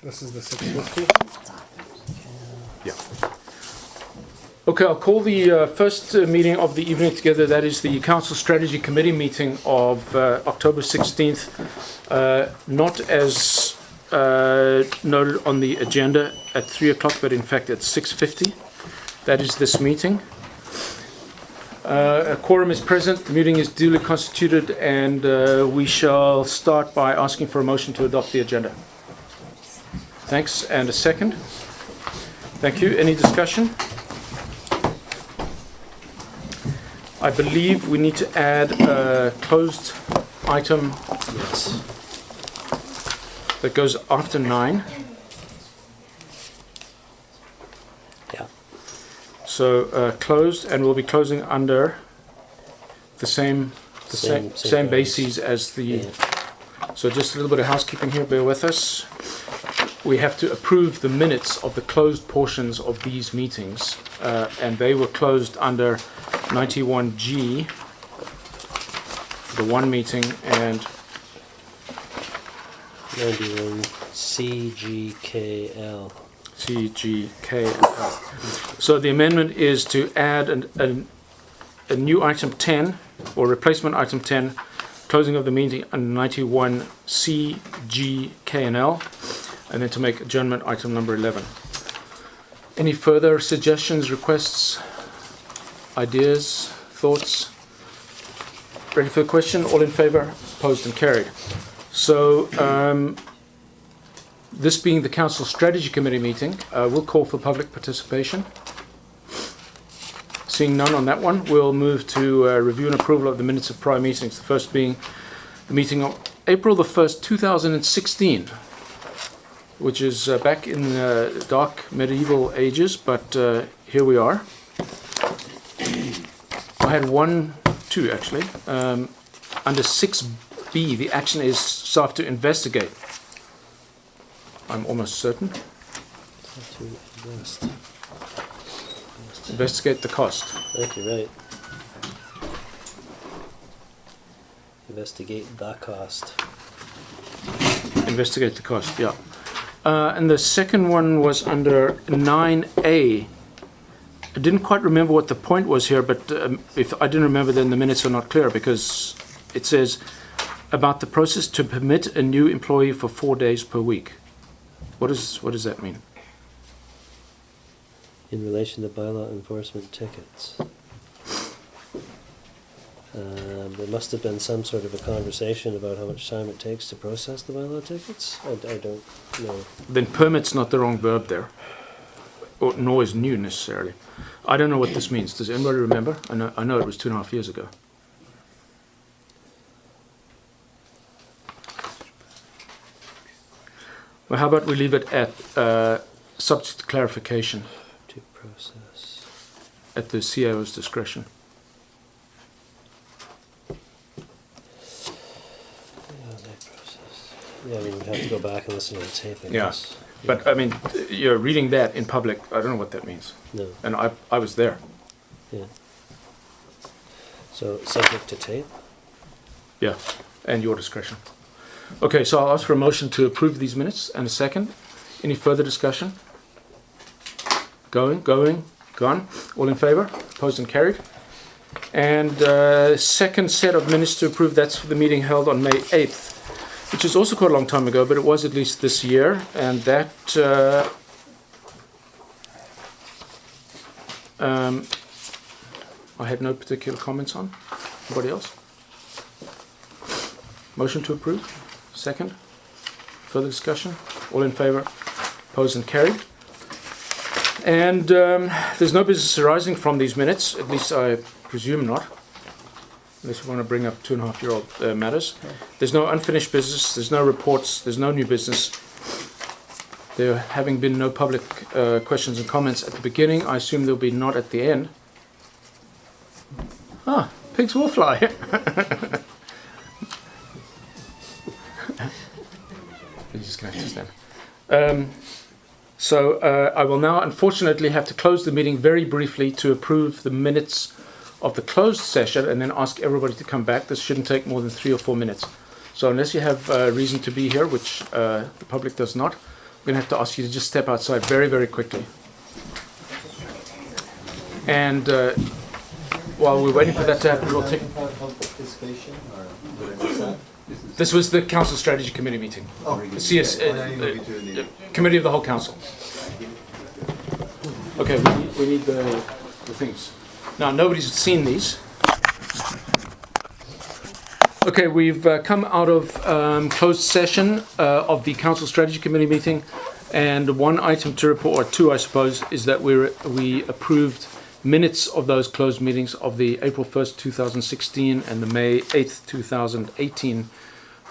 This is the 650. Yeah. Okay, I'll call the first meeting of the evening together. That is the Council Strategy Committee meeting of October 16th. Not as noted on the agenda at 3 o'clock, but in fact at 6:50. That is this meeting. A quorum is present, the meeting is duly constituted, and we shall start by asking for a motion to adopt the agenda. Thanks, and a second. Thank you. Any discussion? I believe we need to add a closed item that goes after 9. Yeah. So closed, and we'll be closing under the same bases as the. Yeah. So just a little bit of housekeeping here. Bear with us. We have to approve the minutes of the closed portions of these meetings, and they were closed under 91G, the one meeting, and 91CGKL. CGKL. So the amendment is to add a new item 10, or replacement item 10, closing of the meeting under 91CGKL. And then to make adjournment item number 11. Any further suggestions, requests, ideas, thoughts? Ready for the question? All in favour? Opposed and carried. So this being the Council Strategy Committee meeting, we'll call for public participation. Seeing none on that one, we'll move to review and approval of the minutes of prior meetings. The first being the meeting of April the 1st, 2016. Which is back in dark medieval ages, but here we are. I had 2 actually. Under 6B, the action is staff to investigate. I'm almost certain. Investigate the cost. Thank you, right. Investigate the cost. Investigate the cost, yeah. And the second one was under 9A. I didn't quite remember what the point was here, but if I didn't remember, then the minutes are not clear, because it says about the process to permit a new employee for 4 days per week. What does that mean? In relation to bylaw enforcement tickets. There must have been some sort of a conversation about how much time it takes to process the bylaw tickets. I don't know. Then permit's not the wrong verb there, or nor is new necessarily. I don't know what this means. Does anybody remember? I know it was 2.5 years ago. Well, how about we leave it at subject to clarification To process. at the CIO's discretion. Yeah, I mean, we'd have to go back and listen to the tape, I Yeah. guess. But I mean, you're reading that in public. I don't know what that means. No, And I was there. yeah. So, subject to tape? Yeah, and your discretion. Okay, so I'll ask for a motion to approve these minutes and a second. Any further discussion? Gone. All in favour? Opposed and carried. And second set of minutes to approve, that's for the meeting held on May 8th, which is also quite a long time ago, but it was at least this year, and that I had no particular comments on. Anybody else? Motion to approve? Second? Further discussion? All in favour? Opposed and carried. And there's no business arising from these minutes, at least I presume not, unless you want to bring up 2.5-year-old matters. There's no unfinished business, there's no reports, there's no new business. There having been no public questions and comments at the beginning, I assume there'll be not at the end. Ah, pigs will fly. You're just going to stand. So I will now unfortunately have to close the meeting very briefly to approve the minutes of the closed session and then ask everybody to come back. This shouldn't take more than 3 or 4 minutes. So unless you have reason to be here, which the public does not, going to have to ask you to just step outside very, very quickly. And while we're waiting for that to happen, we'll take... Participation, or would I miss that? This was the Council Strategy Committee meeting. Oh, The CS, Committee of the whole Council. Okay, we need the things. Now, nobody's seen these. Okay, we've come out of closed session of the Council Strategy Committee meeting, and one item to report, or two I suppose, is that we approved minutes of those closed meetings of the April 1st, 2016 and the May 8th, 2018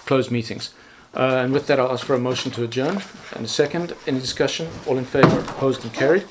closed meetings. And with that, I'll ask for a motion to adjourn. And a second, any discussion? All in favour, opposed and carried.